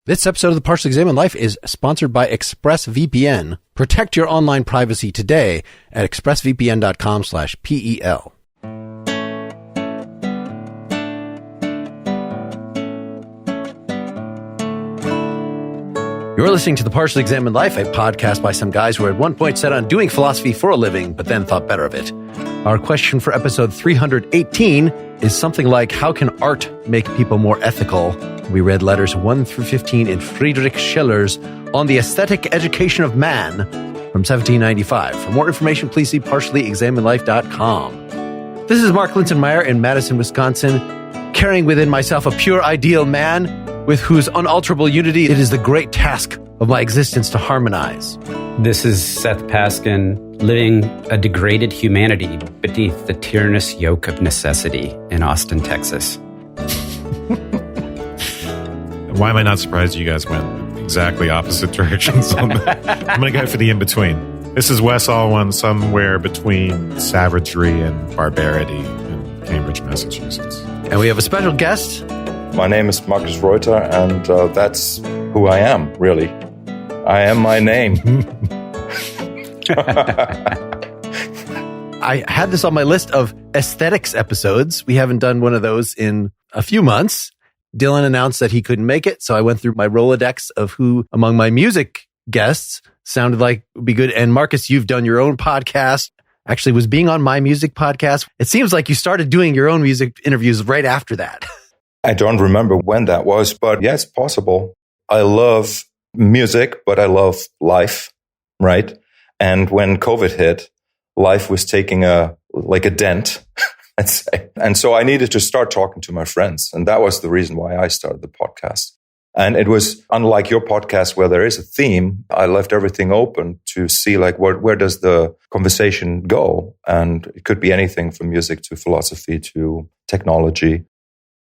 This episode of The Partially Examined Life is sponsored by ExpressVPN. Protect your online privacy today at expressvpn.com/PEL. You're listening to The Partially Examined Life, a podcast by some guys who were at one point set on doing philosophy for a living, but then thought better of it. Our question for episode 318 is something like, how can art make people more ethical? We read letters 1 through 15 in Friedrich Schiller's On the Aesthetic Education of Man from 1795. For more information, please see partiallyexaminedlife.com. This is Mark Linsenmeyer in Madison, Wisconsin, carrying within myself a pure ideal man with whose unalterable unity it is the great task of my existence to harmonize. This is Seth Paskin, living a degraded humanity beneath the tyrannous yoke of necessity in Austin, Texas. Why am I not surprised you guys went exactly opposite directions on that? I'm going to go for the in-between. This is Wes Alwan, somewhere between savagery and barbarity in Cambridge, Massachusetts. And we have a special guest. My name is Markus Reuter, and that's who I am, really. I am my name. I had this on my list of aesthetics episodes. We haven't done one of those in a few months. Dylan announced that he couldn't make it, so I went through my Rolodex of who among my music guests sounded like would be good. And Marcus, you've done your own podcast. Actually, was being on my music podcast. It seems like you started doing your own music interviews right after that. I don't remember when that was, but yeah, it's possible. I love music, but I love life, right? And when COVID hit, life was taking a dent, let's say. And so I needed to start talking to my friends. And that was the reason why I started the podcast. And it was unlike your podcast where there is a theme. I left everything open to see where does the conversation go? And it could be anything from music to philosophy to technology.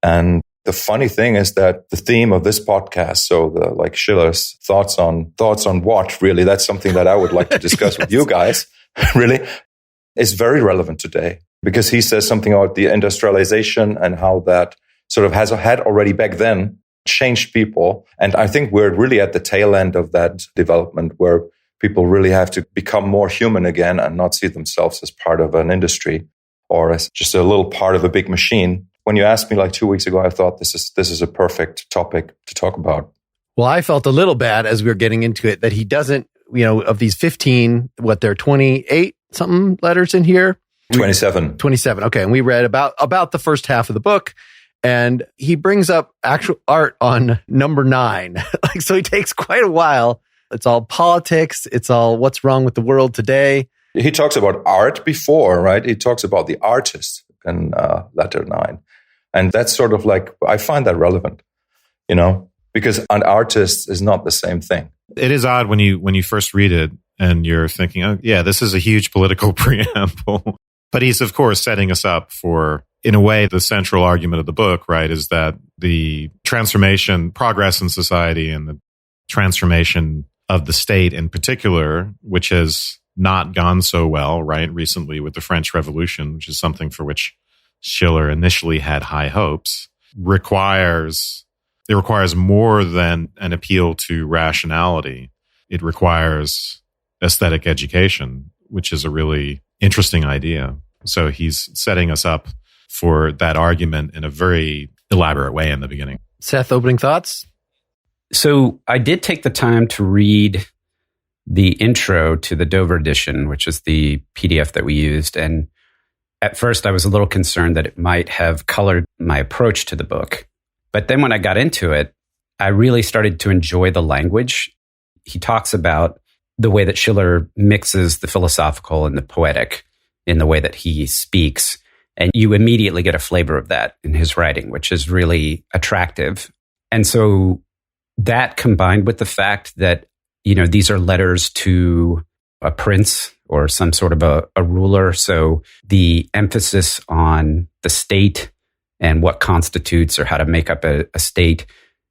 And the funny thing is that the theme of this podcast, so Schiller's thoughts on what, really, that's something that I would like to discuss with you guys, really, is very relevant today. Because he says something about the industrialization and how that sort of had already back then changed people. And I think we're really at the tail end of that development where people really have to become more human again and not see themselves as part of an industry or as just a little part of a big machine. When you asked me 2 weeks ago, I thought this is a perfect topic to talk about. Well, I felt a little bad as we were getting into it that he doesn't, of these 15, there are 28 something letters in here? 27. 27. Okay. And we read about the first half of the book, and he brings up actual art on number 9. So he takes quite a while. It's all politics. It's all what's wrong with the world today. He talks about art before, right? He talks about the artist in letter 9. And that's sort of I find that relevant, because an artist is not the same thing. It is odd when you first read it and you're thinking, oh, yeah, this is a huge political preamble. But he's, of course, setting us up for, in a way, the central argument of the book, right, is that the progress in society and the transformation of the state in particular, which has not gone so well, right, recently with the French Revolution, which is something for which Schiller initially had high hopes, requires more than an appeal to rationality. It requires aesthetic education, which is a really interesting idea. So he's setting us up for that argument in a very elaborate way in the beginning. Seth, opening thoughts? So I did take the time to read the intro to the Dover edition, which is the PDF that we used. And at first I was a little concerned that it might have colored my approach to the book. But then when I got into it, I really started to enjoy the language. He talks about the way that Schiller mixes the philosophical and the poetic in the way that he speaks. And you immediately get a flavor of that in his writing, which is really attractive. And so that combined with the fact that, these are letters to a prince or some sort of a ruler. So the emphasis on the state and what constitutes or how to make up a state.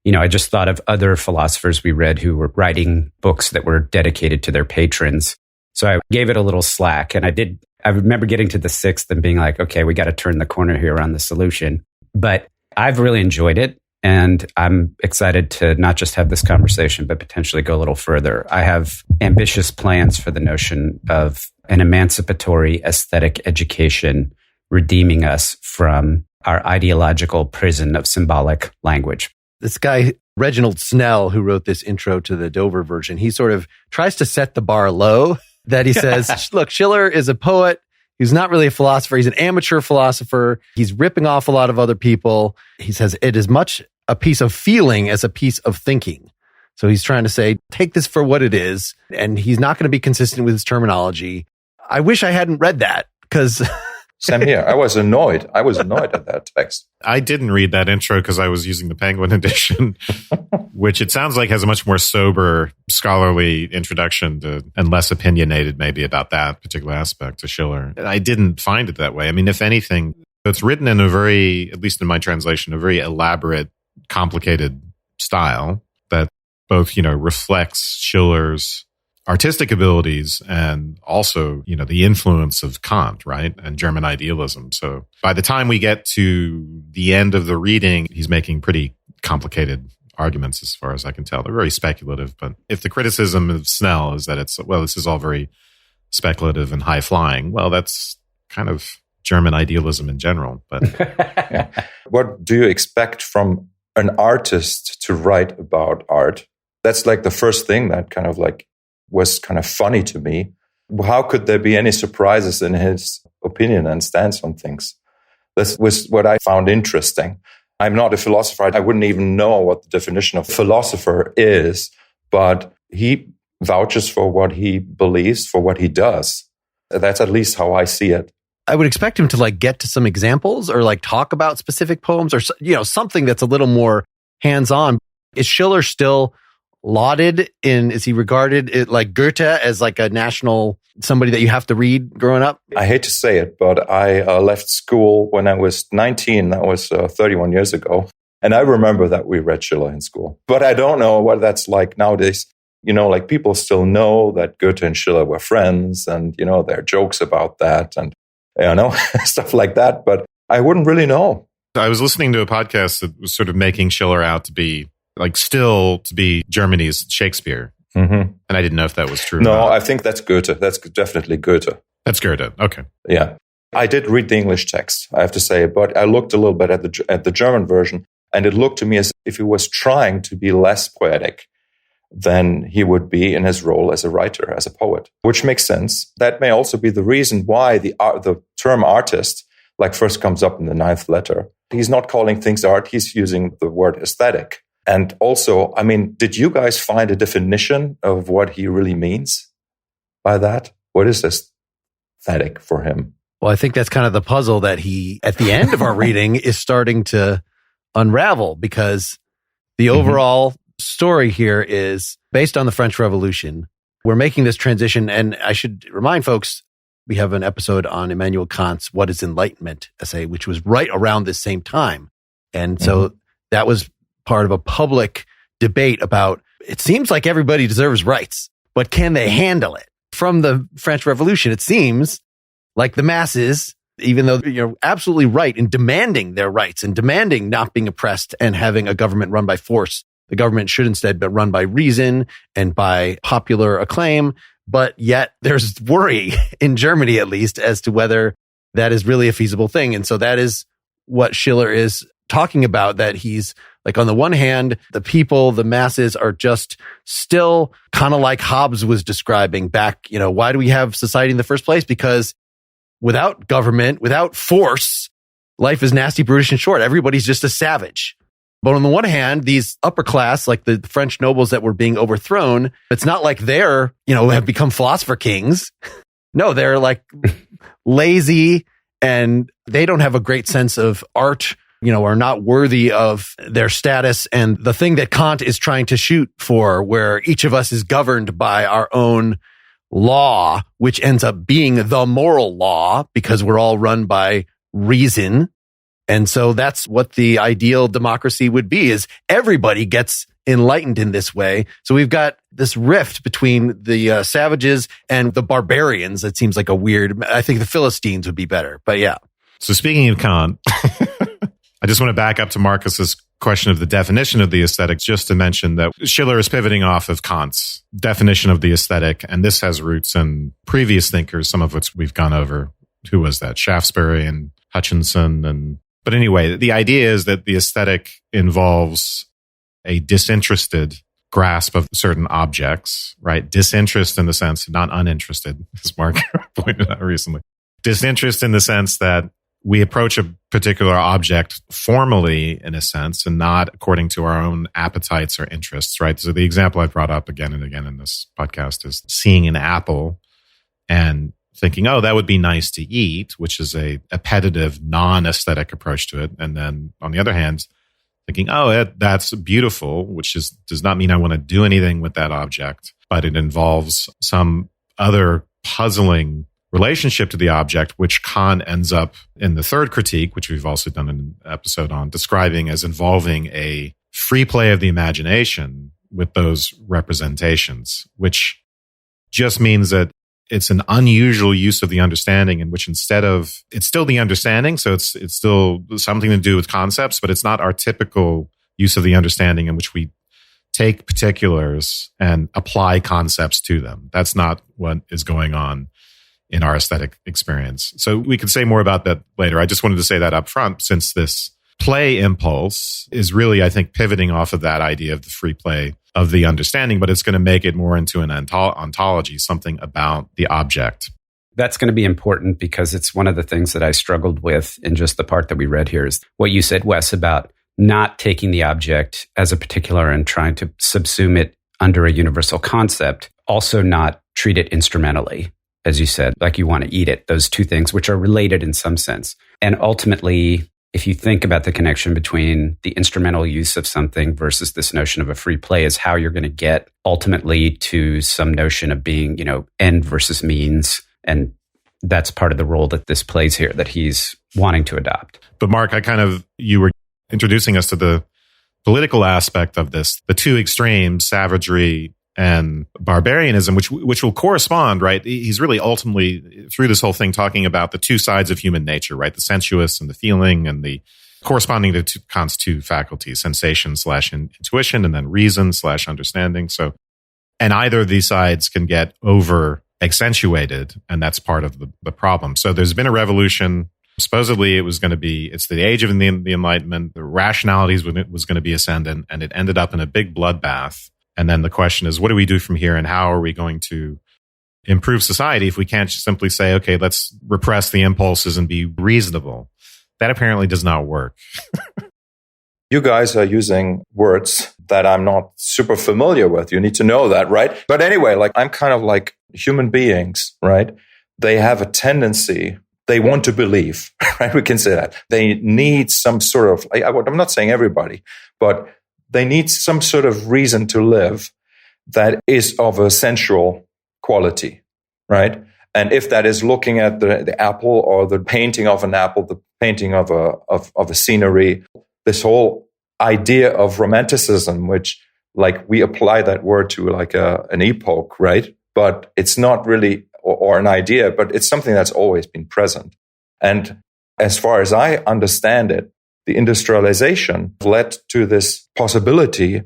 I just thought of other philosophers we read who were writing books that were dedicated to their patrons. So I gave it a little slack. And I remember getting to the 6th and being like, okay, we got to turn the corner here on the solution. But I've really enjoyed it. And I'm excited to not just have this conversation, but potentially go a little further. I have ambitious plans for the notion of an emancipatory aesthetic education redeeming us from our ideological prison of symbolic language. This guy, Reginald Snell, who wrote this intro to the Dover version, he sort of tries to set the bar low, that he says, look, Schiller is a poet. He's not really a philosopher. He's an amateur philosopher. He's ripping off a lot of other people. He says it is much a piece of feeling as a piece of thinking. So he's trying to say, take this for what it is. And he's not going to be consistent with his terminology. I wish I hadn't read that because... Same here. I was annoyed. At that text. I didn't read that intro because I was using the Penguin edition, which it sounds like has a much more sober, scholarly introduction to, and less opinionated maybe about that particular aspect to Schiller. I didn't find it that way. I mean, if anything, it's written in a very, at least in my translation, a very elaborate, complicated style that both, reflects Schiller's artistic abilities and also, the influence of Kant, right? And German idealism. So by the time we get to the end of the reading, he's making pretty complicated arguments as far as I can tell. They're very speculative. But if the criticism of Snell is that this is all very speculative and high flying, well, that's kind of German idealism in general. But yeah. What do you expect from an artist to write about art? That's like the first thing that kind of like was kind of funny to me. How could there be any surprises in his opinion and stance on things? This was what I found interesting. I'm not a philosopher. I wouldn't even know what the definition of philosopher is, but he vouches for what he believes, for what he does. That's at least how I see it. I would expect him to like get to some examples or like talk about specific poems or, something that's a little more hands-on. Is Schiller still lauded is he regarded like Goethe as like a national, somebody that you have to read growing up? I hate to say it, but I left school when I was 19. That was 31 years ago. And I remember that we read Schiller in school. But I don't know what that's like nowadays. Like people still know that Goethe and Schiller were friends and, there are jokes about that and, stuff like that. But I wouldn't really know. I was listening to a podcast that was sort of making Schiller out to be still to be Germany's Shakespeare. Mm-hmm. And I didn't know if that was true. No, I think that's Goethe. That's definitely Goethe. That's Goethe. Okay. Yeah. I did read the English text, I have to say, but I looked a little bit at the German version, and it looked to me as if he was trying to be less poetic than he would be in his role as a writer, as a poet, which makes sense. That may also be the reason why the term artist first comes up in the 9th letter. He's not calling things art. He's using the word aesthetic. And also, did you guys find a definition of what he really means by that? What is aesthetic for him? Well, I think that's kind of the puzzle that he, at the end of our reading, is starting to unravel, because the overall story here is based on the French Revolution. We're making this transition, and I should remind folks, we have an episode on Immanuel Kant's What is Enlightenment essay, which was right around this same time. And so that was part of a public debate about, it seems like everybody deserves rights, but can they handle it? From the French Revolution, it seems like the masses, even though you're absolutely right in demanding their rights and demanding not being oppressed and having a government run by force, the government should instead be run by reason and by popular acclaim. But yet there's worry in Germany, at least, as to whether that is really a feasible thing. And so that is what Schiller is talking about, that he's like, on the one hand, the people, the masses are just still kind of like Hobbes was describing back, why do we have society in the first place? Because without government, without force, life is nasty, brutish, and short. Everybody's just a savage. But on the one hand, these upper class, like the French nobles that were being overthrown, it's not like they're, have become philosopher kings. No, they're like lazy, and they don't have a great sense of art, are not worthy of their status. And the thing that Kant is trying to shoot for, where each of us is governed by our own law, which ends up being the moral law because we're all run by reason. And so that's what the ideal democracy would be, is everybody gets enlightened in this way. So we've got this rift between the savages and the barbarians. It seems like I think the Philistines would be better, but yeah. So speaking of Kant, I just want to back up to Marcus's question of the definition of the aesthetic, just to mention that Schiller is pivoting off of Kant's definition of the aesthetic, and this has roots in previous thinkers, some of which we've gone over. Who was that? Shaftesbury and Hutchinson. But anyway, the idea is that the aesthetic involves a disinterested grasp of certain objects, right? Disinterest in the sense, not uninterested, as Mark pointed out recently. Disinterest in the sense that we approach a particular object formally, in a sense, and not according to our own appetites or interests, right? So the example I brought up again and again in this podcast is seeing an apple and thinking, oh, that would be nice to eat, which is a appetitive, non-aesthetic approach to it. And then on the other hand, thinking, oh, that's beautiful, which does not mean I want to do anything with that object, but it involves some other puzzling relationship to the object, which Kant ends up in the third critique, which we've also done an episode on, describing as involving a free play of the imagination with those representations, which just means that it's an unusual use of the understanding in which instead of, it's still the understanding, so it's still something to do with concepts, but it's not our typical use of the understanding in which we take particulars and apply concepts to them. That's not what is going on in our aesthetic experience. So we could say more about that later. I just wanted to say that up front, since this play impulse is really, I think, pivoting off of that idea of the free play of the understanding, but it's going to make it more into an ontology, something about the object. That's going to be important because it's one of the things that I struggled with in just the part that we read here is what you said, Wes, about not taking the object as a particular and trying to subsume it under a universal concept, also not treat it instrumentally, as you said, like you want to eat it, those two things, which are related in some sense. And ultimately, if you think about the connection between the instrumental use of something versus this notion of a free play is how you're going to get ultimately to some notion of being, end versus means. And that's part of the role that this plays here, that he's wanting to adopt. But Mark, you were introducing us to the political aspect of this, the two extremes, savagery and barbarianism, which will correspond, right? He's really ultimately, through this whole thing, talking about the two sides of human nature, right? The sensuous and the feeling, and the corresponding to Kant's two faculties, sensation/intuition, and then reason/understanding. So, and either of these sides can get over accentuated, and that's part of the problem. So there's been a revolution. Supposedly it's the age of the Enlightenment. The rationality was going to be ascendant, and it ended up in a big bloodbath. And then the question is, what do we do from here, and how are we going to improve society if we can't just simply say, okay, let's repress the impulses and be reasonable? That apparently does not work. You guys are using words that I'm not super familiar with. You need to know that, right? But anyway, I'm kind of like human beings, right? They have a tendency, they want to believe, right? We can say that. They need some sort of, I'm not saying everybody, but they need some sort of reason to live that is of a sensual quality, right? And if that is looking at the apple or the painting of an apple, the painting of a scenery, this whole idea of Romanticism, which we apply that word to an epoch, right? But it's not really, or an idea, but it's something that's always been present. And as far as I understand it, the industrialization led to this possibility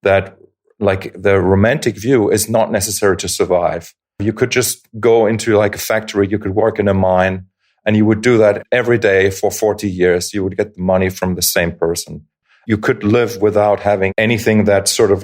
that the romantic view is not necessary to survive. You could just go into a factory, you could work in a mine, and you would do that every day for 40 years. You would get the money from the same person. You could live without having anything that sort of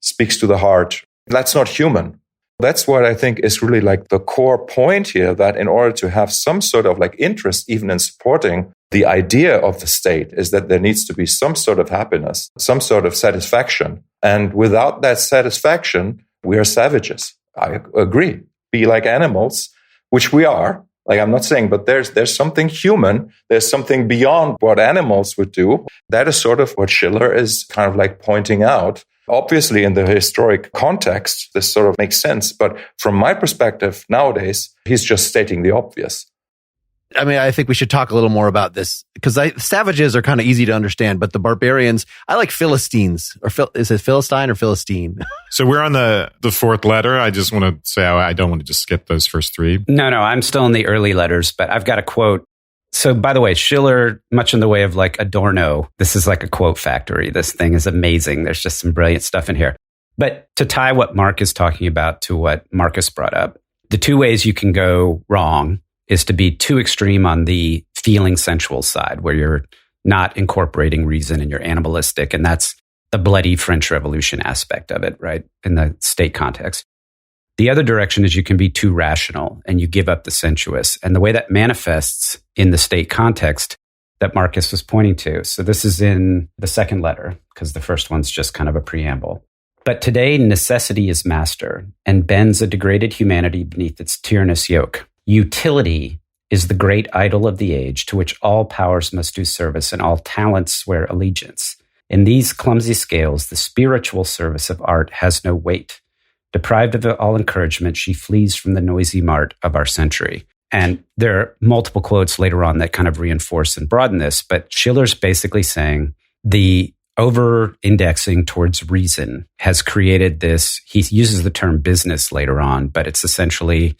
speaks to the heart. That's not human. That's what I think is really the core point here, that in order to have some sort of interest even in supporting the idea of the state, is that there needs to be some sort of happiness, some sort of satisfaction. And without that satisfaction, we are savages. I agree. Be like animals, which we are. I'm not saying, but there's something human. There's something beyond what animals would do. That is sort of what Schiller is kind of pointing out. Obviously, in the historic context, this sort of makes sense. But from my perspective, nowadays, he's just stating the obvious. I mean, I think we should talk a little more about this, because savages are kind of easy to understand, but the barbarians, I like Philistines. Is it Philistine or Philistine? So we're on the fourth letter. I just want to say I don't want to just skip those first three. No, I'm still in the early letters, but I've got a quote So, by the way, Schiller, much in the way of like Adorno, this is like a quote factory. This thing is amazing. There's just some brilliant stuff in here. But to tie what Mark is talking about to what Marcus brought up, the two ways you can go wrong is to be too extreme on the feeling sensual side, where you're not incorporating reason and you're animalistic. And that's the bloody French Revolution aspect of it, right? In the state context. The other direction is you can be too rational and you give up the sensuous. And the way that manifests in the state context that Marcus was pointing to. So this is in the second letter, because the first one's just kind of a preamble. But today, necessity is master and bends a degraded humanity beneath its tyrannous yoke. Utility is the great idol of the age to which all powers must do service and all talents swear allegiance. In these clumsy scales, the spiritual service of art has no weight. Deprived of all encouragement, she flees from the noisy mart of our century. And there are multiple quotes later on that kind of reinforce and broaden this, but Schiller's basically saying the over-indexing towards reason has created this, he uses the term business later on, but it's essentially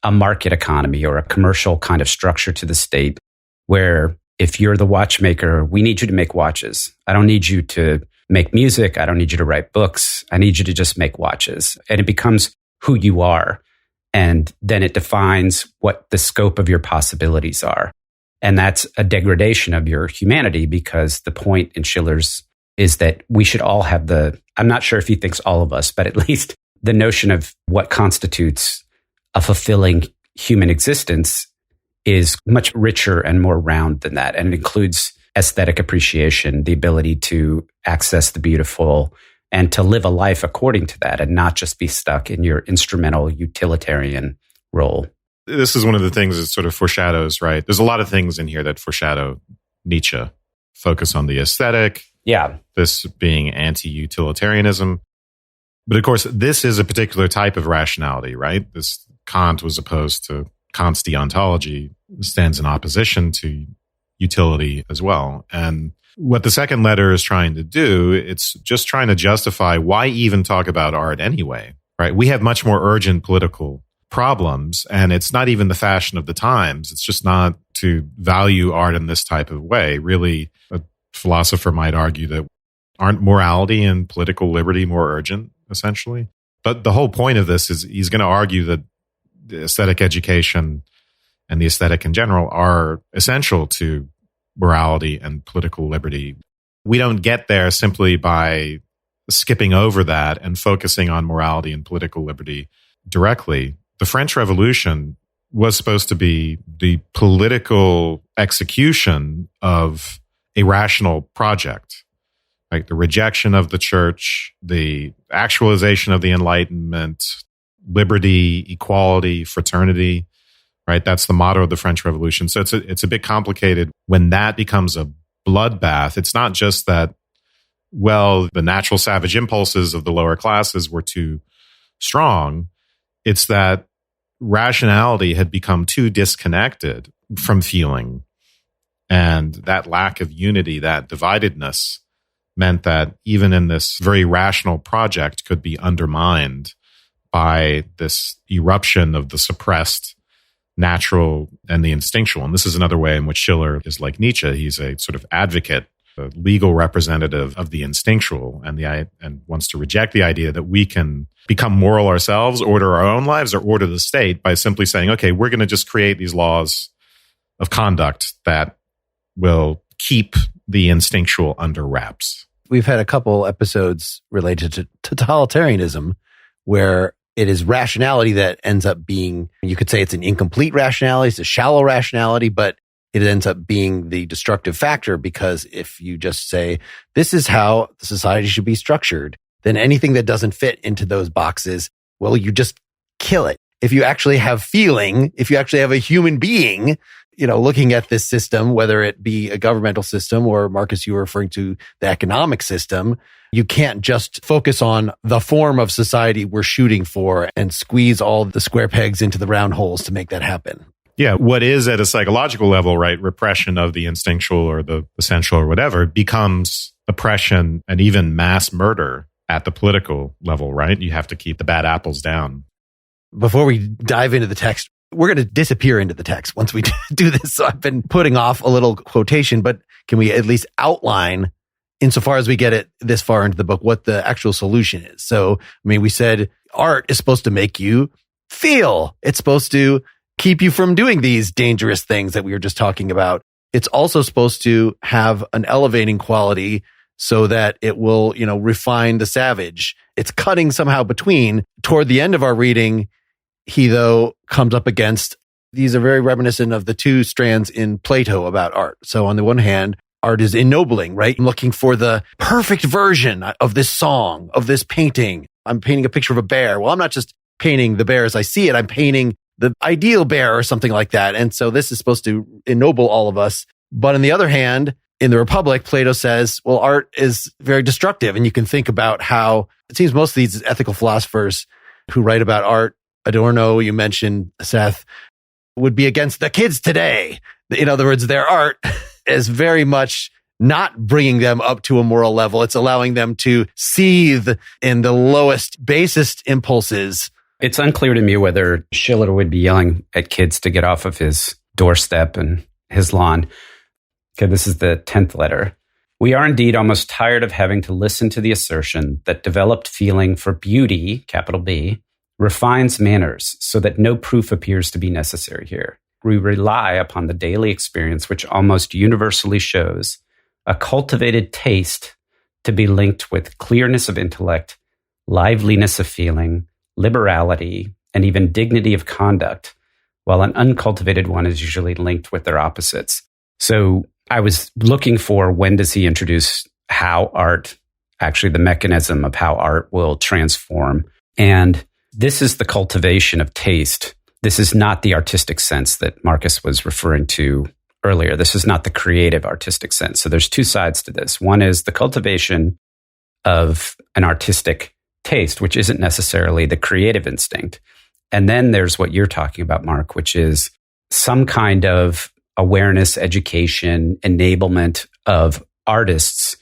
a market economy or a commercial kind of structure to the state where if you're the watchmaker, we need you to make watches. I don't need you to make music. I don't need you to write books. I need you to just make watches. And it becomes who you are. And then it defines what the scope of your possibilities are. And that's a degradation of your humanity, because the point in Schiller's is that we should all have I'm not sure if he thinks all of us, but at least the notion of what constitutes a fulfilling human existence is much richer and more round than that. And it includes aesthetic appreciation, the ability to access the beautiful and to live a life according to that and not just be stuck in your instrumental utilitarian role. This is one of the things that sort of foreshadows, right? There's a lot of things in here that foreshadow Nietzsche. Focus on the aesthetic. Yeah. This being anti-utilitarianism. But of course, this is a particular type of rationality, right? This Kant was opposed to Kant's deontology, stands in opposition to utility as well. And what the second letter is trying to do, it's just trying to justify why even talk about art anyway, right? We have much more urgent political problems, and it's not even the fashion of the times. It's just not to value art in this type of way. Really, a philosopher might argue that aren't morality and political liberty more urgent, essentially? But the whole point of this is he's going to argue that the aesthetic education and the aesthetic in general are essential to morality and political liberty. We don't get there simply by skipping over that and focusing on morality and political liberty directly. The French Revolution was supposed to be the political execution of a rational project, like the rejection of the church, the actualization of the Enlightenment, liberty, equality, fraternity, right? That's the motto of the French Revolution. So it's a bit complicated when that becomes a bloodbath. It's not just that, well, the natural savage impulses of the lower classes were too strong. It's that rationality had become too disconnected from feeling. And that lack of unity, that dividedness, meant that even in this very rational project could be undermined by this eruption of the suppressed natural and the instinctual. And this is another way in which Schiller is like Nietzsche. He's a sort of advocate, a legal representative of the instinctual, and wants to reject the idea that we can become moral ourselves, order our own lives, or order the state by simply saying, okay, we're going to just create these laws of conduct that will keep the instinctual under wraps. We've had a couple episodes related to totalitarianism where it is rationality that ends up being, you could say it's an incomplete rationality, it's a shallow rationality, but it ends up being the destructive factor, because if you just say, this is how the society should be structured, then anything that doesn't fit into those boxes, well, you just kill it. If you actually have feeling, if you actually have a human being, looking at this system, whether it be a governmental system or, Marcus, you were referring to the economic system, you can't just focus on the form of society we're shooting for and squeeze all the square pegs into the round holes to make that happen. Yeah, what is at a psychological level, right, repression of the instinctual or the essential or whatever, becomes oppression and even mass murder at the political level, right? You have to keep the bad apples down. Before we dive into the text, we're going to disappear into the text once we do this. So I've been putting off a little quotation, but can we at least outline, insofar as we get it this far into the book, what the actual solution is? So, I mean, we said art is supposed to make you feel. It's supposed to keep you from doing these dangerous things that we were just talking about. It's also supposed to have an elevating quality so that it will, refine the savage. It's cutting somehow between. Toward the end of our reading, he, though, comes up against, these are very reminiscent of the two strands in Plato about art. So on the one hand, art is ennobling, right? I'm looking for the perfect version of this song, of this painting. I'm painting a picture of a bear. Well, I'm not just painting the bear as I see it. I'm painting the ideal bear or something like that. And so this is supposed to ennoble all of us. But on the other hand, in the Republic, Plato says, well, art is very destructive. And you can think about how it seems most of these ethical philosophers who write about art, Adorno, you mentioned, Seth, would be against the kids today. In other words, their art is very much not bringing them up to a moral level. It's allowing them to seethe in the lowest, basest impulses. It's unclear to me whether Schiller would be yelling at kids to get off of his doorstep and his lawn. Okay, this is the 10th letter. We are indeed almost tired of having to listen to the assertion that developed feeling for beauty, capital B, refines manners so that no proof appears to be necessary here. We rely upon the daily experience which almost universally shows a cultivated taste to be linked with clearness of intellect, liveliness of feeling, liberality, and even dignity of conduct, while an uncultivated one is usually linked with their opposites. So I was looking for, when does he introduce how art, actually the mechanism of how art will transform. And this is the cultivation of taste. This is not the artistic sense that Markus was referring to earlier. This is not the creative artistic sense. So there's two sides to this. One is the cultivation of an artistic taste, which isn't necessarily the creative instinct. And then there's what you're talking about, Mark, which is some kind of awareness, education, enablement of artists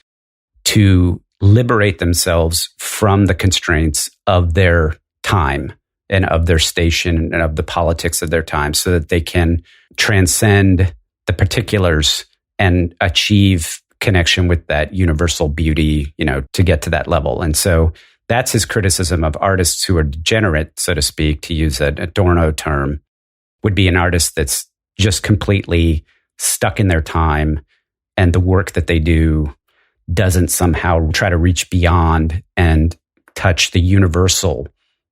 to liberate themselves from the constraints of their time and of their station and of the politics of their time, so that they can transcend the particulars and achieve connection with that universal beauty, to get to that level. And so that's his criticism of artists who are degenerate, so to speak, to use an Adorno term, would be an artist that's just completely stuck in their time, and the work that they do doesn't somehow try to reach beyond and touch the universal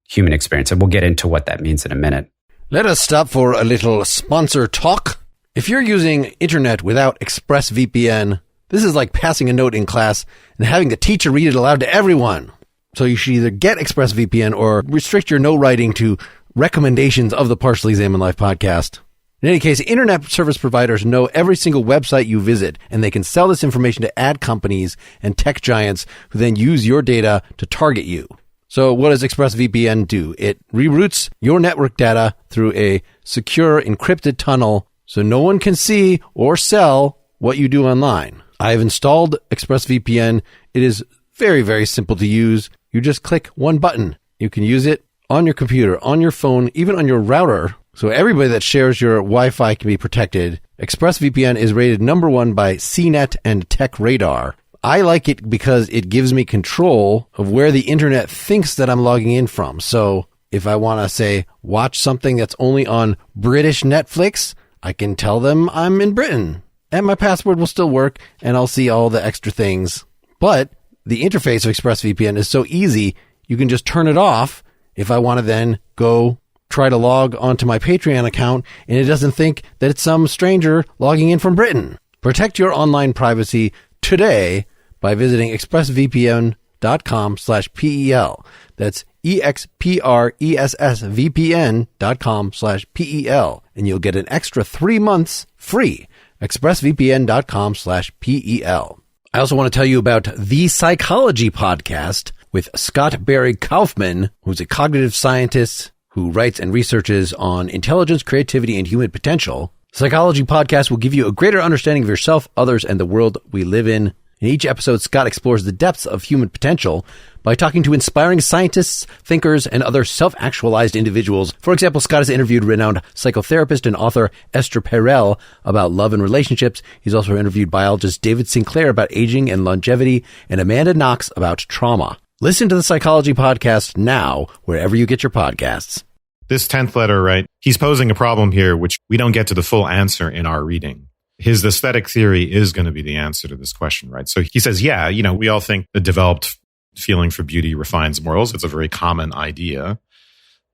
human experience. And we'll get into what that means in a minute. Let us stop for a little sponsor talk. If you're using internet without ExpressVPN, this is like passing a note in class and having the teacher read it aloud to everyone. So you should either get ExpressVPN or restrict your note writing to recommendations of the Partially Examined Life podcast. In any case, internet service providers know every single website you visit, and they can sell this information to ad companies and tech giants who then use your data to target you. So what does ExpressVPN do? It reroutes your network data through a secure encrypted tunnel so no one can see or sell what you do online. I've installed ExpressVPN. It is very, very simple to use. You just click one button. You can use it on your computer, on your phone, even on your router. So everybody that shares your Wi-Fi can be protected. ExpressVPN is rated number 1 by CNET and TechRadar. I like it because it gives me control of where the internet thinks that I'm logging in from. So if I want to, say, watch something that's only on British Netflix, I can tell them I'm in Britain. And my password will still work, and I'll see all the extra things. But the interface of ExpressVPN is so easy, you can just turn it off if I want to then go try to log onto my Patreon account, and it doesn't think that it's some stranger logging in from Britain. Protect your online privacy today by visiting expressvpn.com/PEL. That's expressvpn.com/PEL. And you'll get an extra 3 months free. expressvpn.com/PEL. I also want to tell you about The Psychology Podcast with Scott Barry Kaufman, who's a cognitive scientist who writes and researches on intelligence, creativity, and human potential. Psychology Podcast will give you a greater understanding of yourself, others, and the world we live in. In each episode, Scott explores the depths of human potential by talking to inspiring scientists, thinkers, and other self-actualized individuals. For example, Scott has interviewed renowned psychotherapist and author Esther Perel about love and relationships. He's also interviewed biologist David Sinclair about aging and longevity, and Amanda Knox about trauma. Listen to the Psychology Podcast now, wherever you get your podcasts. This 10th letter, right? He's posing a problem here, which we don't get to the full answer in our reading. His aesthetic theory is going to be the answer to this question, right? So he says, yeah, we all think the developed feeling for beauty refines morals. It's a very common idea.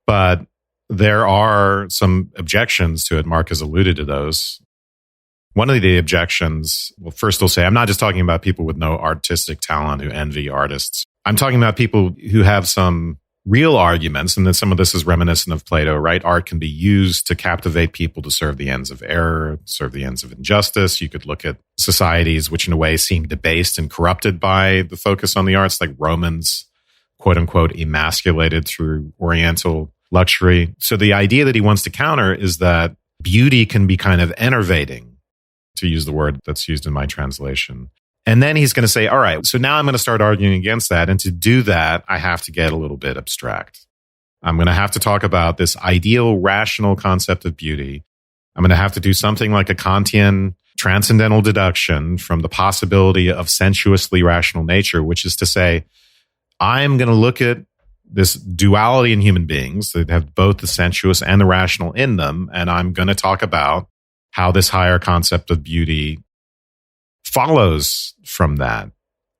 But there are some objections to it. Mark has alluded to those. One of the objections, well, first he'll say, I'm not just talking about people with no artistic talent who envy artists. I'm talking about people who have some real arguments, and then some of this is reminiscent of Plato, right? Art can be used to captivate people to serve the ends of error, serve the ends of injustice. You could look at societies which in a way seem debased and corrupted by the focus on the arts, like Romans, quote unquote, emasculated through Oriental luxury. So the idea that he wants to counter is that beauty can be kind of enervating, to use the word that's used in my translation. And then he's going to say, all right, so now I'm going to start arguing against that. And to do that, I have to get a little bit abstract. I'm going to have to talk about this ideal, rational concept of beauty. I'm going to have to do something like a Kantian transcendental deduction from the possibility of sensuously rational nature, which is to say, I'm going to look at this duality in human beings that have both the sensuous and the rational in them. And I'm going to talk about how this higher concept of beauty follows from that.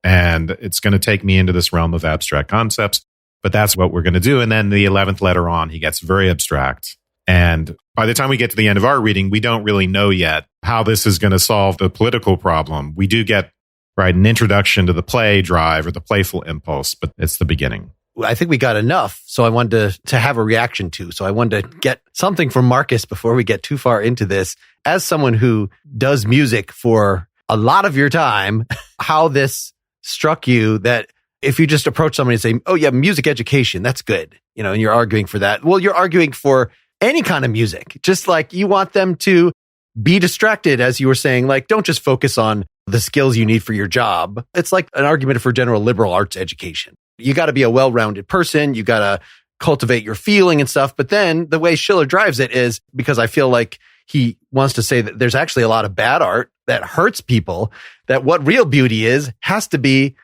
And it's going to take me into this realm of abstract concepts, but that's what we're going to do. And then the 11th letter on, he gets very abstract. And by the time we get to the end of our reading, we don't really know yet how this is going to solve the political problem. We do get, right, an introduction to the play drive or the playful impulse, but it's the beginning. I think we got enough, so I wanted to have a reaction to. So I wanted to get something from Markus before we get too far into this. As someone who does music for a lot of your time, how this struck you that if you just approach somebody and say, oh yeah, music education, that's good, and you're arguing for that. Well, you're arguing for any kind of music, just like you want them to be distracted, as you were saying, like don't just focus on the skills you need for your job. It's like an argument for general liberal arts education. You got to be a well-rounded person. You got to cultivate your feeling and stuff. But then the way Schiller drives it is because I feel like he wants to say that there's actually a lot of bad art that hurts people, that what real beauty is has to be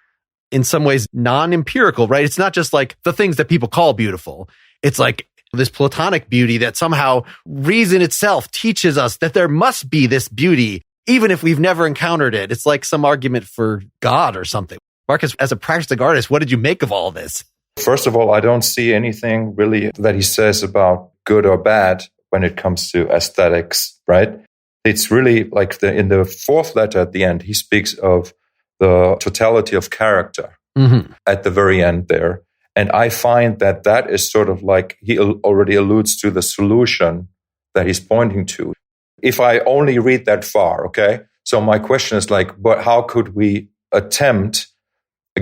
in some ways non-empirical, right? It's not just like the things that people call beautiful. It's like this platonic beauty that somehow reason itself teaches us that there must be this beauty, even if we've never encountered it. It's like some argument for God or something. Markus, as a practicing artist, what did you make of all this? First of all, I don't see anything really that he says about good or bad when it comes to aesthetics, right? It's really like in the 4th letter at the end, he speaks of the totality of character at the very end there. And I find that is sort of like he already alludes to the solution that he's pointing to. If I only read that far, okay? So my question is like, but how could we attempt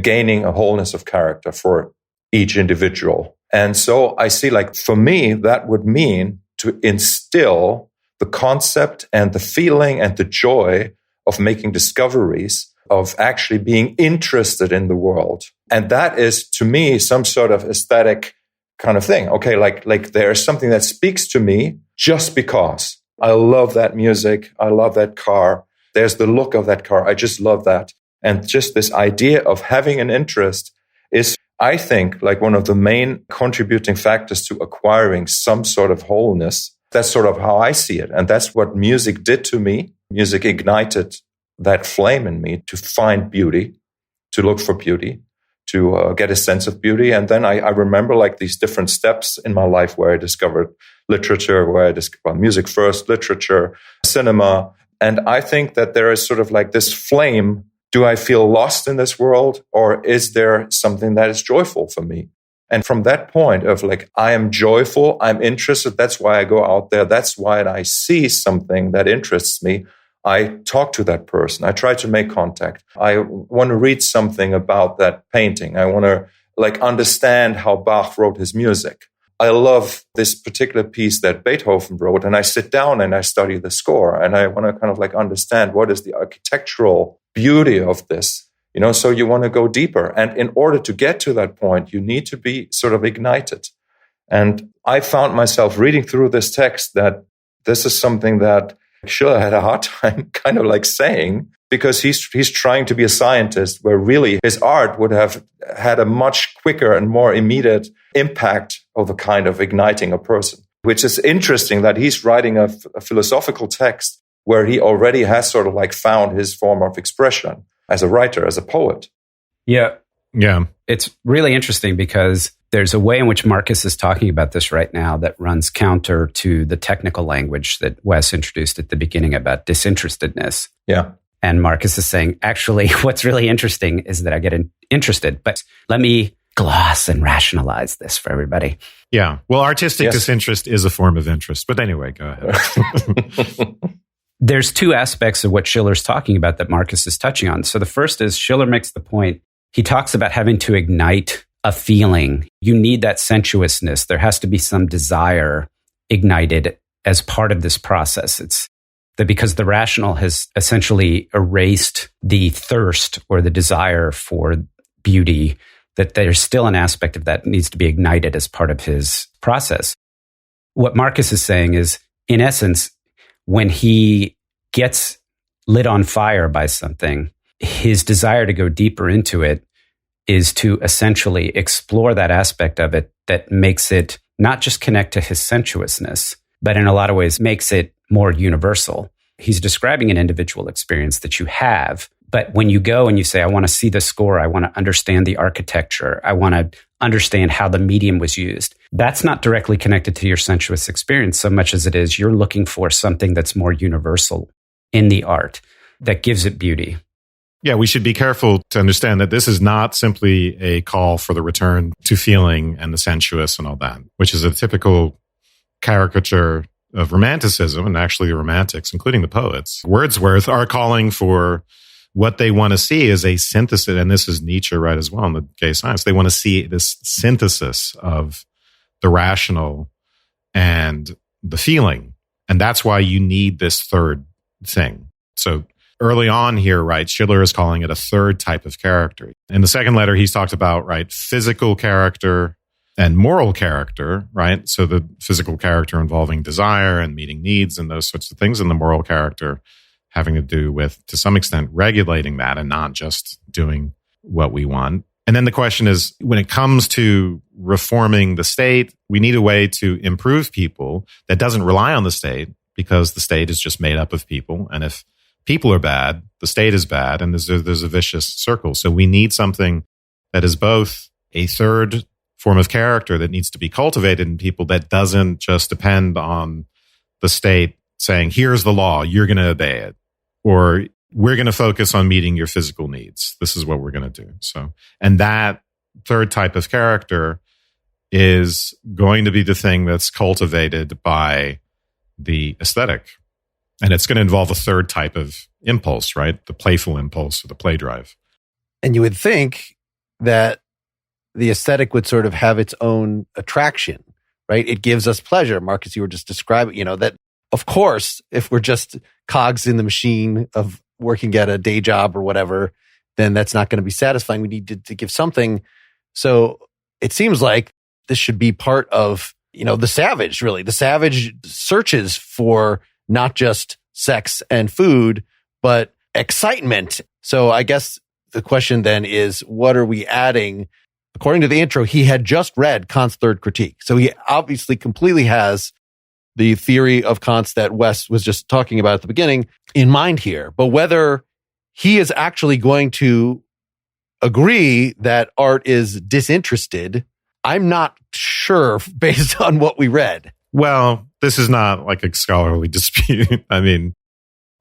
gaining a wholeness of character for each individual? And so I see, like, for me, that would mean to instill the concept and the feeling and the joy of making discoveries, of actually being interested in the world. And that is, to me, some sort of aesthetic kind of thing. Okay, like there's something that speaks to me just because I love that music. I love that car. There's the look of that car. I just love that. And just this idea of having an interest is, I think, like one of the main contributing factors to acquiring some sort of wholeness. That's sort of how I see it. And that's what music did to me. Music ignited that flame in me to find beauty, to look for beauty, to get a sense of beauty. And then I remember like these different steps in my life where I discovered literature, where I discovered music first, literature, cinema. And I think that there is sort of like this flame. Do I feel lost in this world, or is there something that is joyful for me? And from that point of like, I am joyful, I'm interested, that's why I go out there, that's why I see something that interests me, I talk to that person, I try to make contact. I want to read something about that painting. I want to like understand how Bach wrote his music. I love this particular piece that Beethoven wrote, and I sit down and I study the score, and I want to kind of like understand what is the architectural beauty of this. So you want to go deeper. And in order to get to that point, you need to be sort of ignited. And I found myself reading through this text that this is something that Schiller had a hard time kind of like saying, because he's trying to be a scientist where really his art would have had a much quicker and more immediate impact of a kind of igniting a person, which is interesting that he's writing a philosophical text where he already has sort of like found his form of expression as a writer, as a poet. Yeah. Yeah. It's really interesting because there's a way in which Marcus is talking about this right now that runs counter to the technical language that Wes introduced at the beginning about disinterestedness. Yeah. And Marcus is saying, actually, what's really interesting is that I get interested. But let me gloss and rationalize this for everybody. Yeah. Well, artistic disinterest is a form of interest. But anyway, go ahead. There's two aspects of what Schiller's talking about that Marcus is touching on. So the first is Schiller makes the point. He talks about having to ignite a feeling. You need that sensuousness. There has to be some desire ignited as part of this process. It's that because the rational has essentially erased the thirst or the desire for beauty, that there's still an aspect of that needs to be ignited as part of his process. What Marcus is saying is, in essence, when he gets lit on fire by something, his desire to go deeper into it is to essentially explore that aspect of it that makes it not just connect to his sensuousness, but in a lot of ways makes it more universal. He's describing an individual experience that you have, but when you go and you say, I want to see the score, I want to understand the architecture, I want to understand how the medium was used, that's not directly connected to your sensuous experience so much as it is you're looking for something that's more universal in the art that gives it beauty. Yeah, we should be careful to understand that this is not simply a call for the return to feeling and the sensuous and all that, which is a typical caricature of Romanticism, and actually the Romantics, including the poets. Wordsworth are calling for what they want to see is a synthesis, and this is Nietzsche, right, as well, in the gay science. They want to see this synthesis of the rational and the feeling. And that's why you need this third thing. So early on here, right, Schiller is calling it a third type of character. In the second letter, he's talked about, right, physical character and moral character, right? So the physical character involving desire and meeting needs and those sorts of things, and the moral character having to do with, to some extent, regulating that and not just doing what we want. And then the question is, when it comes to reforming the state, we need a way to improve people that doesn't rely on the state, because the state is just made up of people. And if people are bad, the state is bad, and there's a vicious circle. So we need something that is both a third form of character that needs to be cultivated in people that doesn't just depend on the state saying, here's the law, you're going to obey it, or we're going to focus on meeting your physical needs. This is what we're going to do. So, and that third type of character is going to be the thing that's cultivated by the aesthetic. And it's going to involve a third type of impulse, right? The playful impulse or the play drive. And you would think that the aesthetic would sort of have its own attraction, right? It gives us pleasure. Marcus, you were just describing, that of course, if we're just cogs in the machine of working at a day job or whatever, then that's not going to be satisfying. We need to give something. So it seems like this should be part of, the savage, really. The savage searches for not just sex and food, but excitement. So I guess the question then is, what are we adding? According to the intro, he had just read Kant's third critique. So he obviously completely has the theory of Kant's that Wes was just talking about at the beginning in mind here. But whether he is actually going to agree that art is disinterested, I'm not sure based on what we read. Well, this is not like a scholarly dispute. I mean,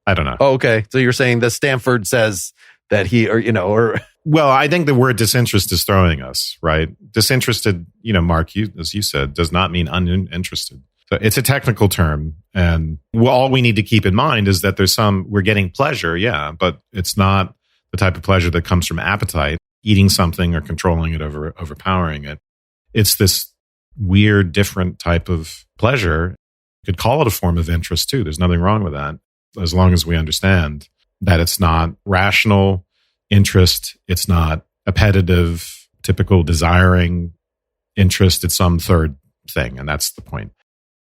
I don't know. Oh, okay. So you're saying that Stanford says that he, or Well, I think the word disinterest is throwing us, right? Disinterested, Mark, as you said, does not mean uninterested. So it's a technical term. And all we need to keep in mind is that we're getting pleasure, yeah, but it's not the type of pleasure that comes from appetite, eating something or controlling it, overpowering it. It's this weird, different type of pleasure. You could call it a form of interest too. There's nothing wrong with that, as long as we understand that it's not rational interest. It's not appetitive, typical desiring interest. It's some third thing. And that's the point.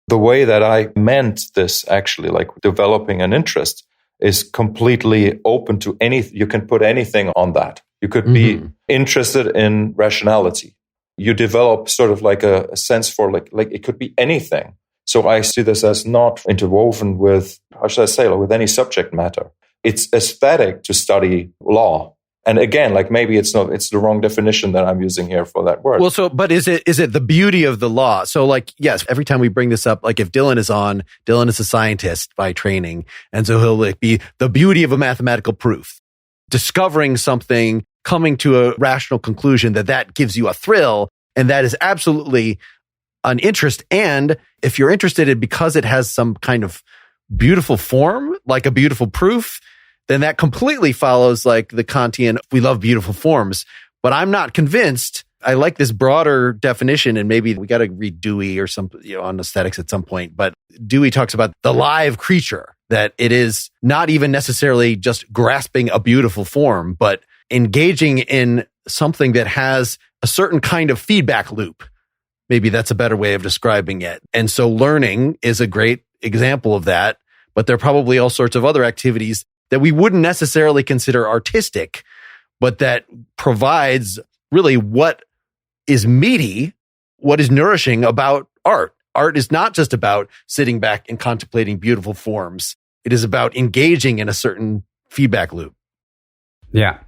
The way that I meant this, actually, like developing an interest, is completely open to anything. You can put anything on that. You could be interested in rationality. You develop sort of like a sense for like it could be anything. So I see this as not interwoven with, how should I say, like with any subject matter. It's aesthetic to study law. And again, like maybe it's the wrong definition that I'm using here for that word. Well, but is it the beauty of the law? So like, yes, every time we bring this up, like if Dylan is on, Dylan is a scientist by training. And so he'll like be the beauty of a mathematical proof, discovering something, coming to a rational conclusion that gives you a thrill. And that is absolutely an interest. And if you're interested in because it has some kind of beautiful form, like a beautiful proof, then that completely follows like the Kantian, we love beautiful forms. But I'm not convinced. I like this broader definition, and maybe we got to read Dewey or some, on aesthetics at some point. But Dewey talks about the live creature, that it is not even necessarily just grasping a beautiful form, but engaging in something that has a certain kind of feedback loop. Maybe that's a better way of describing it. And so learning is a great example of that. But there are probably all sorts of other activities that we wouldn't necessarily consider artistic, but that provides really what is meaty, what is nourishing about art. Art is not just about sitting back and contemplating beautiful forms. It is about engaging in a certain feedback loop. Yeah.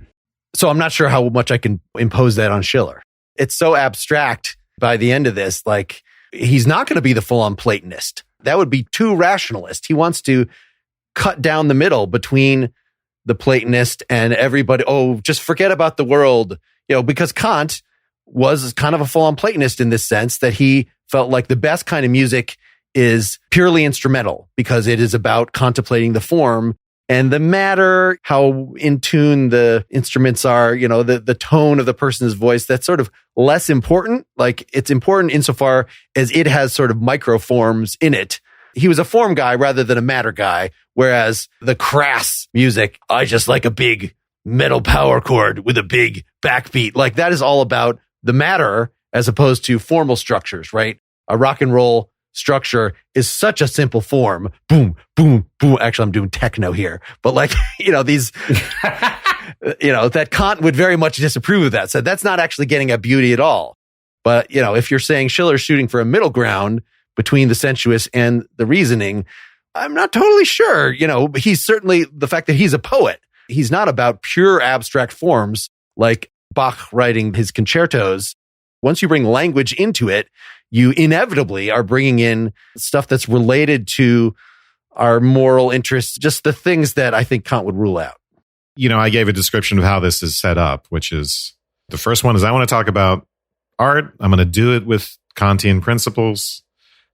So I'm not sure how much I can impose that on Schiller. It's so abstract by the end of this, like he's not going to be the full-on Platonist. That would be too rationalist. He wants to cut down the middle between the Platonist and everybody. Oh, just forget about the world, because Kant was kind of a full-on Platonist in this sense that he felt like the best kind of music is purely instrumental because it is about contemplating the form and the matter, how in tune the instruments are, the tone of the person's voice. That's sort of less important. Like it's important insofar as it has sort of microforms in it. He was a form guy rather than a matter guy, whereas the crass music, I just like a big metal power chord with a big backbeat. Like that is all about the matter as opposed to formal structures, right? A rock and roll structure is such a simple form. Boom, boom, boom. Actually, I'm doing techno here, but like, these, that Kant would very much disapprove of that. So that's not actually getting at beauty at all. But, if you're saying Schiller's shooting for a middle ground between the sensuous and the reasoning, I'm not totally sure. He's certainly the fact that he's a poet. He's not about pure abstract forms like Bach writing his concertos. Once you bring language into it, you inevitably are bringing in stuff that's related to our moral interests, just the things that I think Kant would rule out. I gave a description of how this is set up, which is the first one is I want to talk about art. I'm going to do it with Kantian principles.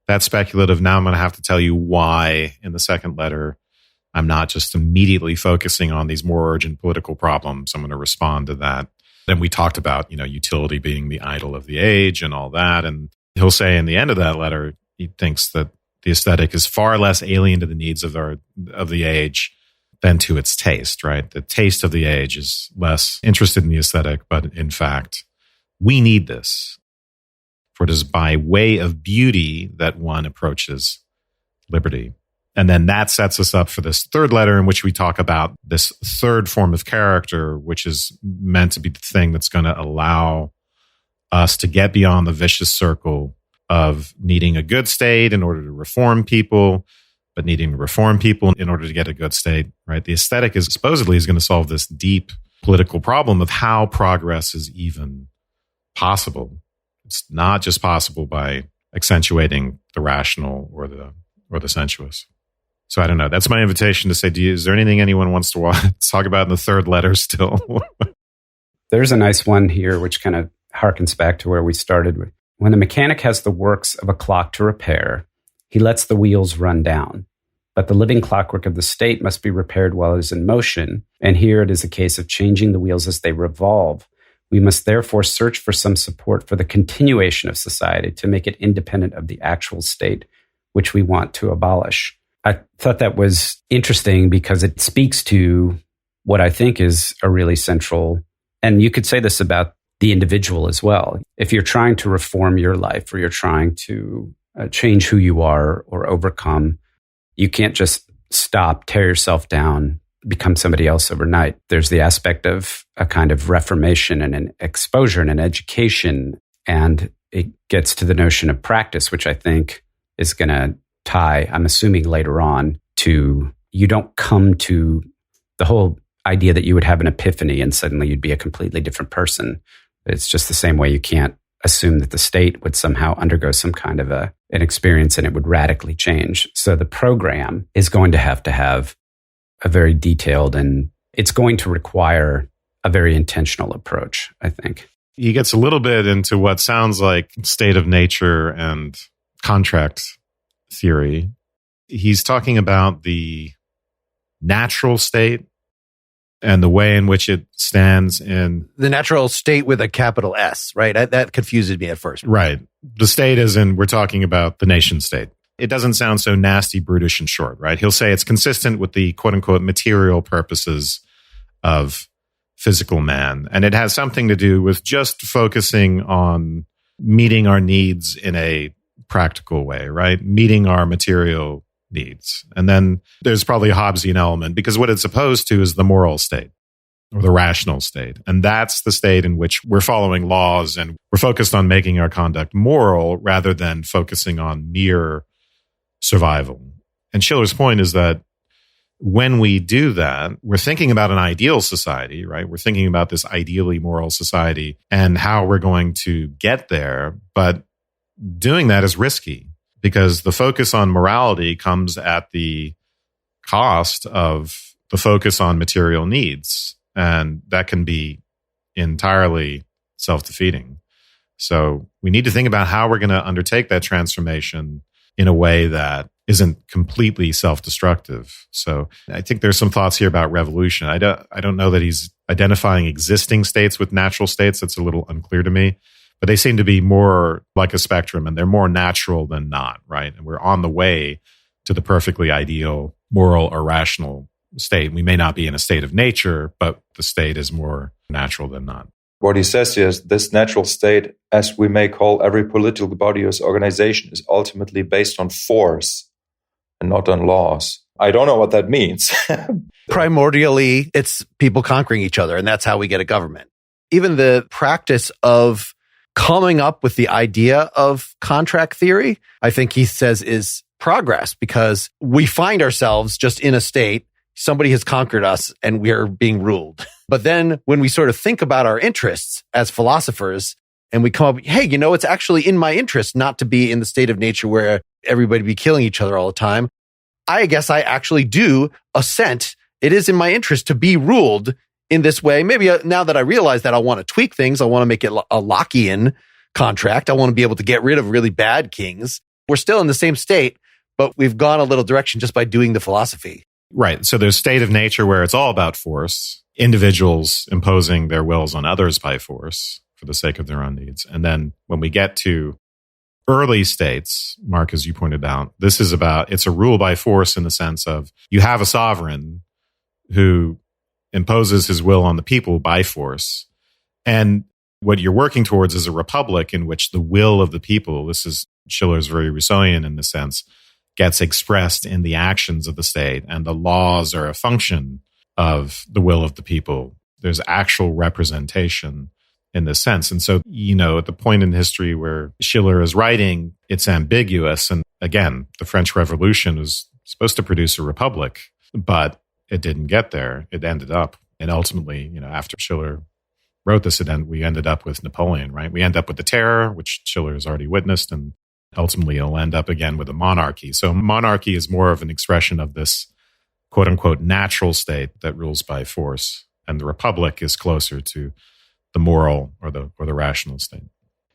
That's speculative. Now I'm going to have to tell you why in the second letter I'm not just immediately focusing on these more urgent political problems. I'm going to respond to that. Then we talked about, utility being the idol of the age and all that. And he'll say in the end of that letter, he thinks that the aesthetic is far less alien to the needs of the age than to its taste, right? The taste of the age is less interested in the aesthetic, but in fact, we need this. For it is by way of beauty that one approaches liberty. And then that sets us up for this third letter in which we talk about this third form of character, which is meant to be the thing that's going to allow us to get beyond the vicious circle of needing a good state in order to reform people, but needing to reform people in order to get a good state, right? The aesthetic is supposedly going to solve this deep political problem of how progress is even possible. It's not just possible by accentuating the rational or the sensuous. So I don't know. That's my invitation to say, is there anything anyone wants to talk about in the third letter still? There's a nice one here, which kind of harkens back to where we started with. When a mechanic has the works of a clock to repair, he lets the wheels run down. But the living clockwork of the state must be repaired while it is in motion. And here it is a case of changing the wheels as they revolve. We must therefore search for some support for the continuation of society to make it independent of the actual state, which we want to abolish. I thought that was interesting because it speaks to what I think is a really central, and you could say this about the individual as well. If you're trying to reform your life or you're trying to change who you are or overcome, you can't just stop, tear yourself down, become somebody else overnight. There's the aspect of a kind of reformation and an exposure and an education. And it gets to the notion of practice, which I think is going to tie, I'm assuming later on, to you don't come to the whole idea that you would have an epiphany and suddenly you'd be a completely different person. It's just the same way you can't assume that the state would somehow undergo some kind of an experience and it would radically change. So the program is going to have a very detailed, and it's going to require a very intentional approach, I think. He gets a little bit into what sounds like state of nature and contract theory. He's talking about the natural state and the way in which it stands in... The natural state with a capital S, right? That confuses me at first. Right. The state as in, we're talking about the nation state. It doesn't sound so nasty, brutish, and short, right? He'll say it's consistent with the quote-unquote material purposes of physical man. And it has something to do with just focusing on meeting our needs in a practical way, right? Meeting our material needs. And then there's probably a Hobbesian element, because what it's opposed to is the moral state or the rational state. And that's the state in which we're following laws and we're focused on making our conduct moral rather than focusing on mere survival. And Schiller's point is that when we do that, we're thinking about an ideal society, right? We're thinking about this ideally moral society and how we're going to get there. But doing that is risky, because the focus on morality comes at the cost of the focus on material needs. And that can be entirely self-defeating. So we need to think about how we're going to undertake that transformation in a way that isn't completely self-destructive. So I think there's some thoughts here about revolution. I don't know that he's identifying existing states with natural states. That's a little unclear to me. But they seem to be more like a spectrum, and they're more natural than not, right? And we're on the way to the perfectly ideal moral or rational state. We may not be in a state of nature, but the state is more natural than not. What he says here is this natural state, as we may call every political body or organization, is ultimately based on force and not on laws. I don't know what that means. Primordially, it's people conquering each other, and that's how we get a government. Even the practice of coming up with the idea of contract theory, I think he says is progress, because we find ourselves just in a state, somebody has conquered us and we're being ruled. But then when we sort of think about our interests as philosophers and we come up, hey, it's actually in my interest not to be in the state of nature where everybody be killing each other all the time. I guess I actually do assent. It is in my interest to be ruled in this way. Maybe now that I realize that, I want to tweak things. I want to make it a Lockean contract. I want to be able to get rid of really bad kings. We're still in the same state, but we've gone a little direction just by doing the philosophy. Right. So there's state of nature where it's all about force, individuals imposing their wills on others by force for the sake of their own needs. And then when we get to early states, Mark, as you pointed out, this is about, it's a rule by force in the sense of you have a sovereign who imposes his will on the people by force. And what you're working towards is a republic in which the will of the people, this is Schiller's very Rousseauian in the sense, gets expressed in the actions of the state, and the laws are a function of the will of the people. There's actual representation in this sense. And so, at the point in history where Schiller is writing, it's ambiguous. And again, the French Revolution was supposed to produce a republic, but it didn't get there. It ended up, and ultimately, after Schiller wrote this, we ended up with Napoleon, right? We end up with the terror, which Schiller has already witnessed, and ultimately it'll end up again with a monarchy. So monarchy is more of an expression of this quote unquote natural state that rules by force. And the republic is closer to the moral or the rational state.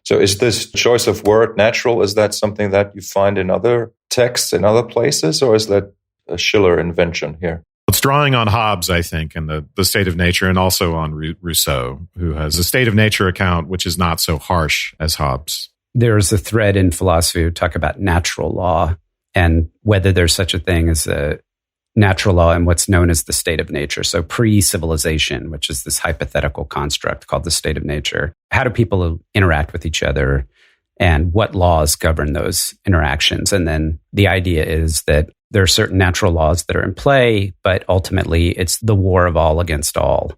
So is this choice of word natural, is that something that you find in other texts, in other places, or is that a Schiller invention here? It's drawing on Hobbes, I think, and the state of nature, and also on Rousseau, who has a state of nature account which is not so harsh as Hobbes. There's a thread in philosophy who talk about natural law and whether there's such a thing as a natural law and what's known as the state of nature. So pre-civilization, which is this hypothetical construct called the state of nature. How do people interact with each other and what laws govern those interactions? And then the idea is that there are certain natural laws that are in play, but ultimately it's the war of all against all.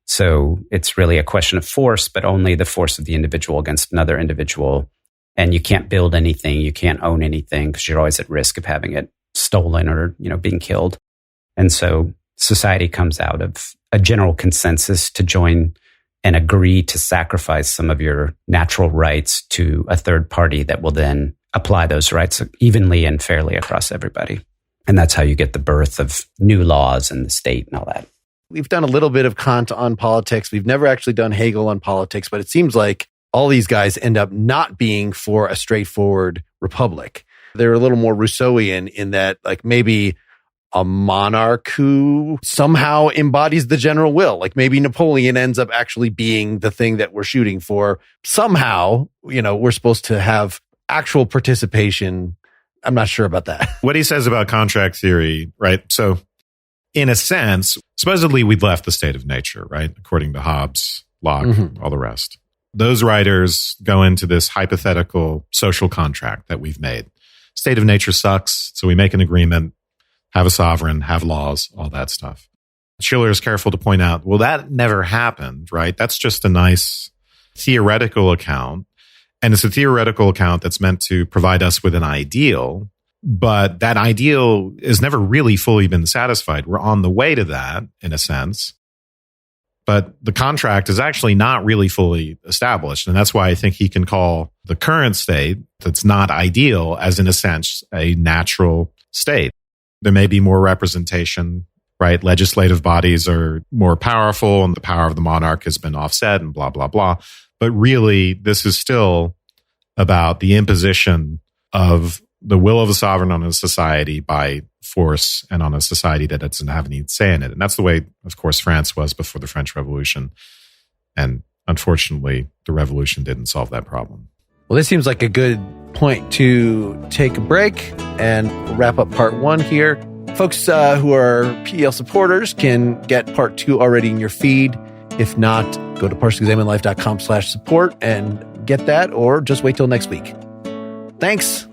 So it's really a question of force, but only the force of the individual against another individual. And you can't build anything, you can't own anything because you're always at risk of having it stolen or, being killed. And so society comes out of a general consensus to join and agree to sacrifice some of your natural rights to a third party that will then apply those rights evenly and fairly across everybody. And that's how you get the birth of new laws and the state and all that. We've done a little bit of Kant on politics. We've never actually done Hegel on politics, but it seems like all these guys end up not being for a straightforward republic. They're a little more Rousseauian in that, like, maybe a monarch who somehow embodies the general will. Like maybe Napoleon ends up actually being the thing that we're shooting for. Somehow, we're supposed to have actual participation. I'm not sure about that. What he says about contract theory, right? So in a sense, supposedly we've left the state of nature, right? According to Hobbes, Locke, all the rest. Those writers go into this hypothetical social contract that we've made. State of nature sucks, so we make an agreement, have a sovereign, have laws, all that stuff. Schiller is careful to point out, well, that never happened, right? That's just a nice theoretical account. And it's a theoretical account that's meant to provide us with an ideal, but that ideal has never really fully been satisfied. We're on the way to that, in a sense. But the contract is actually not really fully established. And that's why I think he can call the current state that's not ideal as, in a sense, a natural state. There may be more representation, right? Legislative bodies are more powerful and the power of the monarch has been offset and blah, blah, blah. But really, this is still about the imposition of the will of a sovereign on a society by force and on a society that doesn't have any say in it. And that's the way, of course, France was before the French Revolution. And unfortunately, the revolution didn't solve that problem. Well, this seems like a good point to take a break and wrap up part one here. Folks who are PEL supporters can get part two already in your feed. If not, go to partiallyexaminedlife.com/support and get that, or just wait till next week. Thanks.